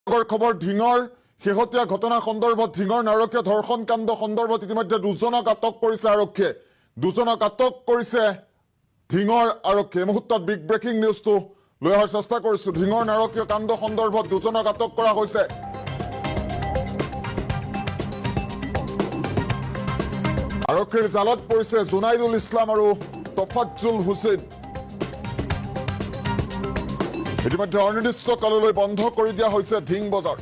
খবৰ ঢিঙৰ শেহতীয়া ঘটনা সন্দৰ্ভত ঢিঙৰ নাৰকীয় ধৰ্ষণ কাণ্ড সন্দৰ্ভত ইতিমধ্যে দুজনক আটক কৰিছে আৰক্ষীয়ে দুজনক আটক কৰিছে ঢিঙৰ আৰক্ষীয়ে মুহূৰ্তত বিগ ব্ৰেকিং নিউজটো লৈ অহাৰ চেষ্টা কৰিছো ঢিঙৰ নাৰকীয় কাণ্ড সন্দৰ্ভত দুজনক আটক কৰা হৈছে আৰক্ষীৰ জালত পৰিছে জুনাইদুল ইছলাম আৰু তফাজ্জুল হুছেইন ইতিমধ্যে অনিৰ্দিষ্ট কাললৈ বন্ধ কৰি দিয়া হৈছে ঢিং বজাৰ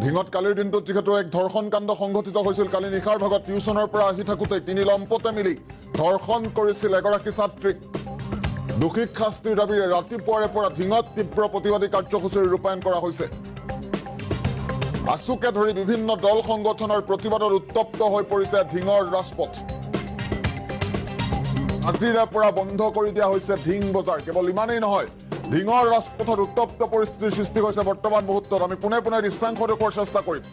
ঢিঙত কালিৰ দিনটোত যিহেতু এক ধৰ্ষণ কাণ্ড সংঘটিত হৈছিল কালি নিশাৰ ভাগত টিউচনৰ পৰা আহি থাকোঁতে তিনি লম্পতে মিলি ধৰ্ষণ কৰিছিল এগৰাকী ছাত্ৰীক দোষীক শাস্তিৰ দাবীৰে ৰাতিপুৱাৰে পৰা ঢিঙত তীব্ৰ প্ৰতিবাদী কাৰ্যসূচীৰ ৰূপায়ণ কৰা হৈছে আছুকে ধৰি বিভিন্ন দল সংগঠনৰ প্ৰতিবাদত উত্তপ্ত হৈ পৰিছে ঢিঙৰ ৰাজপথ আজিৰে পৰা বন্ধ কৰি দিয়া হৈছে ঢিং বজাৰ কেৱল ইমানেই নহয় ঢিঙৰ ৰাজপথত উত্তপ্ত পৰিস্থিতিৰ সৃষ্টি হৈছে বৰ্তমান মুহূৰ্তত আমি পোনে পোনে দৃশ্যাংশ দেখুৱাৰ চেষ্টা কৰিম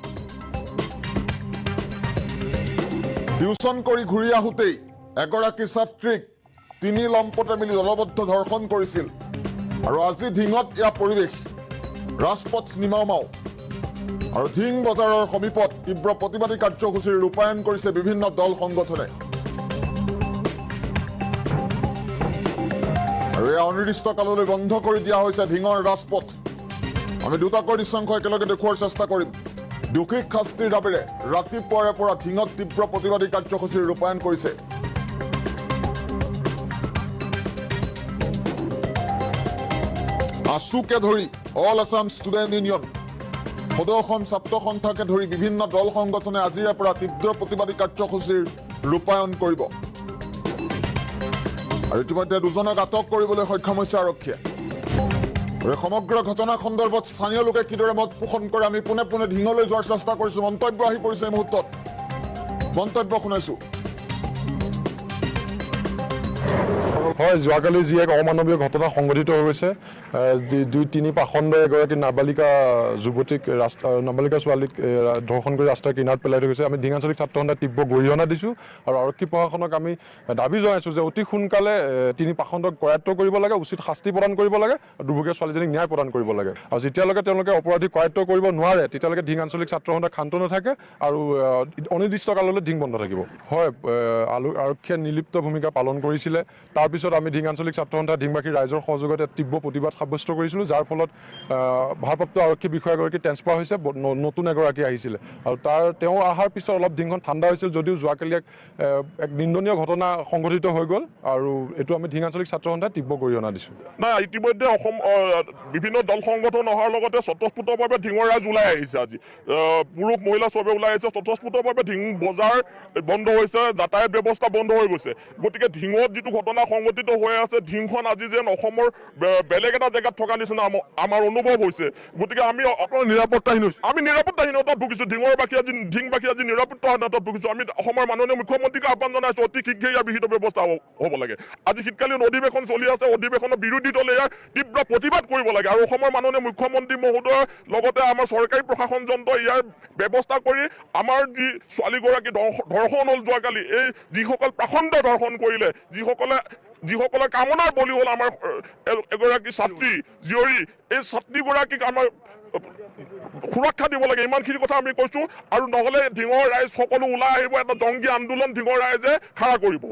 টিউচন কৰি ঘূৰি আহোঁতেই এগৰাকী ছাত্ৰীক তিনি লম্পতে মিলি দলবদ্ধ ধৰ্ষণ কৰিছিল আৰু আজি ঢিঙত ইয়াৰ পৰিৱেশ ৰাজপথ নিমাওমাও আৰু ঢিং বজাৰৰ সমীপত তীব্ৰ প্ৰতিবাদী কাৰ্যসূচীৰ ৰূপায়ণ কৰিছে বিভিন্ন দল সংগঠনে আৰু এই অনিৰ্দিষ্ট কাললৈ বন্ধ কৰি দিয়া হৈছে ঢিঙৰ ৰাজপথ আমি দুটাকৈ দৃশ্যাংশ একেলগে দেখুৱাৰ চেষ্টা কৰিম দোষীক শাস্তিৰ দাবীৰে ৰাতিপুৱাৰে পৰা ঢিঙত তীব্ৰ প্ৰতিবাদী কাৰ্যসূচীৰ ৰূপায়ণ কৰিছে আছুকে ধৰি অল আছাম ষ্টুডেণ্ট ইউনিয়ন সদৌ অসম ছাত্ৰ সন্থাকে ধৰি বিভিন্ন দল সংগঠনে আজিৰে পৰা তীব্ৰ প্ৰতিবাদী কাৰ্যসূচীৰ ৰূপায়ণ কৰিব আৰু ইতিমধ্যে দুজনক আটক কৰিবলৈ সক্ষম হৈছে আৰক্ষীয়ে সমগ্ৰ ঘটনা সন্দৰ্ভত স্থানীয় লোকে কিদৰে মত পোষণ কৰে আমি পোনে পোনে ঢিঙলৈ যোৱাৰ চেষ্টা কৰিছো মন্তব্য আহি পৰিছে এই মুহূৰ্তত মন্তব্য শুনাইছো হয় যোৱাকালি যি এক অমানৱীয় ঘটনা সংঘটিত হৈ গৈছে দুই তিনি পাখণ্ড এগৰাকী নাবালিকা যুৱতীক নাবালিকা ছোৱালীক ধৰ্ষণ কৰি ৰাস্তাৰ কিনাৰত পেলাই থৈ গৈছে আমি ঢিং আঞ্চলিক ছাত্ৰ সন্থাই তীব্ৰ গৰিহণা দিছোঁ আৰু আৰক্ষী প্ৰশাসনক আমি দাবী জনাইছোঁ যে অতি সোনকালে তিনি পাখণ্ডক কৰায়ত্ব কৰিব লাগে উচিত শাস্তি প্ৰদান কৰিব লাগে দুৰ্ভগীয়া ছোৱালীজনীক ন্যায় প্ৰদান কৰিব লাগে আৰু যেতিয়ালৈকে তেওঁলোকে অপৰাধীক কৰায়ত্ব কৰিব নোৱাৰে তেতিয়ালৈকে ঢিং আঞ্চলিক ছাত্ৰ সন্থা ক্ষান্ত নাথাকে আৰু অনিৰ্দিষ্ট কাললৈ ঢিং বন্ধ থাকিব হয় আৰক্ষীয়ে নিৰ্লিপ্ত ভূমিকা পালন কৰিছিলে তাৰপিছত আমি ঢিং আঞ্চলিক ছাত্ৰ সন্থা ঢিংবাসী ৰাইজৰ সহযোগতে তীব্ৰ প্ৰতিবাদ সাব্যস্ত কৰিছিলোঁ যাৰ ফলত ভাৰপ্ৰাপ্ত আৰক্ষী বিষয়াগৰাকী ট্ৰেন্সফাৰ হৈছে নতুন এগৰাকী আহিছিলে আৰু তেওঁ অহাৰ পিছত অলপ ঢিংখন ঠাণ্ডা হৈছিল যদিও যোৱাকালি এক নিন্দনীয় ঘটনা সংঘটিত হৈ গ'ল আৰু এইটো আমি ঢিং আঞ্চলিক ছাত্ৰ সন্থাই তীব্ৰ গৰিহণা দিছোঁ নাই ইতিমধ্যে অসম বিভিন্ন দল সংগঠন অহাৰ লগতে স্বতঃস্ফূৰ্তভাৱে ঢিঙৰ ৰাইজ ওলাই আহিছে আজি পুৰুষ মহিলা চবে ওলাই আহিছে স্বতঃস্ফূৰ্তভাৱে ঢিং বজাৰ বন্ধ হৈছে যাতায়াত ব্যৱস্থা বন্ধ হৈ গৈছে গতিকে ঢিঙত যিটো ঘটনা সংঘটিত হৈ আছে ঢিংখন আজি যেন অসমৰ বেলেগ এটা জেগাত থকা নিচিনা আমাৰ অনুভৱ হৈছে গতিকে আমি অকল নিৰাপত্তাহীন হৈছোঁ আমি নিৰাপত্তাহীনতাত ভুগিছোঁ ঢিংবাসী আজি নিৰাপত্তাহীনতাত ভুগিছোঁ আমি অসমৰ মাননীয় মুখ্যমন্ত্ৰীক আহ্বান জনাইছোঁ অতি শীঘ্ৰে ইয়াৰ বিহিত ব্যৱস্থা হ'ব লাগে আজি শীতকালীন অধিৱেশন চলি আছে অধিৱেশনৰ বিৰোধী দলে ইয়াৰ তীব্ৰ প্ৰতিবাদ কৰিব লাগে আৰু অসমৰ মাননীয় মুখ্যমন্ত্ৰী মহোদয়ৰ লগতে আমাৰ চৰকাৰী প্ৰশাসন যন্ত্ৰ ইয়াৰ ব্যৱস্থা কৰি আমাৰ যি ছোৱালীগৰাকী ধৰ্ষণ হ'ল যোৱাকালি এই যিসকল প্ৰাখণ্ড ধৰ্ষণ কৰিলে যিসকলে কামনাৰ বলি হ'ল আমাৰ এগৰাকী ছাত্ৰী জীয়ৰী এই ছাত্ৰীগৰাকীক আমাৰ সুৰক্ষা দিব লাগে ইমানখিনি কথা আমি কৈছোঁ আৰু নহ'লে ঢিঙৰ ৰাইজ সকলো ওলাই আহিব এটা জংগী আন্দোলন ঢিঙৰ ৰাইজে খাৰা কৰিব